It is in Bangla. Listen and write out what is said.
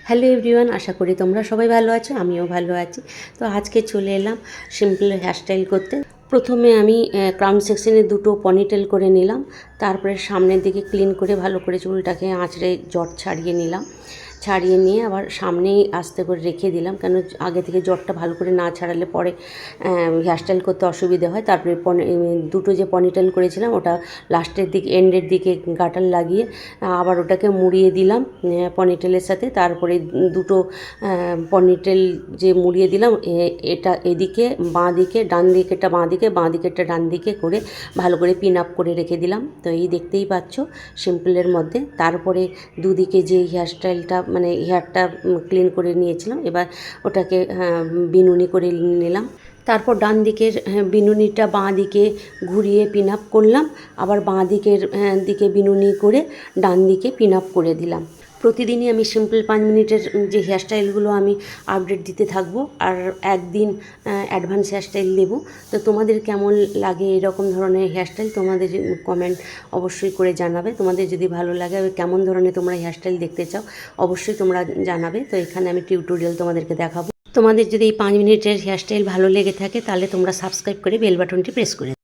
হ্যালো এভরিওয়ান, আশা করি তোমরা সবাই ভালো আছো, আমিও ভালো আছি। তো আজকে চলে এলাম সিম্পল হেয়ারস্টাইল করতে। প্রথমে আমি ক্রাউন সেকশনে দুটো পনিটেল করে নিলাম, তারপরে সামনের দিকে ক্লিন করে ভালো করে চুলটাকে আঁচড়ে জট ছাড়িয়ে নিলাম। ছাড়িয়ে নিয়ে আবার সামনেই আস্তে করে রেখে দিলাম, কেন আগে থেকে জটটা ভালো করে না ছাড়ালে পরে হেয়ারস্টাইল করতে অসুবিধে হয়। তারপরে দুটো যে পনিটেল করেছিলাম ওটা লাস্টের দিকে এন্ডের দিকে গাটার লাগিয়ে আবার ওটাকে মুড়িয়ে দিলাম পনিটেলের সাথে। তারপরে দুটো পনিটেল যে মুড়িয়ে দিলাম, এটা এদিকে বাঁ দিকে, ডান দিকেরটা বাঁ দিকে, বাঁ দিকেরটা ডান দিকে করে ভালো করে পিন আপ করে রেখে দিলাম। তো এই দেখতেই পাচ্ছ সিম্পলের মধ্যে। তারপরে দুদিকে যে হেয়ারস্টাইলটা মানে হেয়ারটা ক্লিন করে নিয়েছিলাম, এবার ওটাকে বিনুনি করে নিলাম। তারপর ডান দিকের বিনুনিটা বাঁ দিকে ঘুরিয়ে পিন আপ করলাম, আবার বাঁ দিকে বিনুনি করে ডান দিকে পিন আপ করে দিলাম। প্রতিদিনই আমি সিম্পল 5 মিনিটের যে হেয়ারস্টাইলগুলো আমি আপডেট দিতে থাকবো, আর একদিন অ্যাডভান্স হেয়ারস্টাইল দেবো। তো তোমাদের কেমন লাগে এরকম ধরনের হেয়ারস্টাইল, তোমাদের কমেন্ট অবশ্যই করে জানাবে। তোমাদের যদি ভালো লাগে কেমন ধরনের তোমরা হেয়ারস্টাইল দেখতে চাও অবশ্যই তোমরা জানাবে। তো এখানে আমি টিউটোরিয়াল তোমাদেরকে দেখাবো। তোমাদের যদি এই 5 মিনিটের হেয়ারস্টাইল ভালো লেগে থাকে তাহলে তোমরা সাবস্ক্রাইব করে বেল বাটনটি প্রেস করে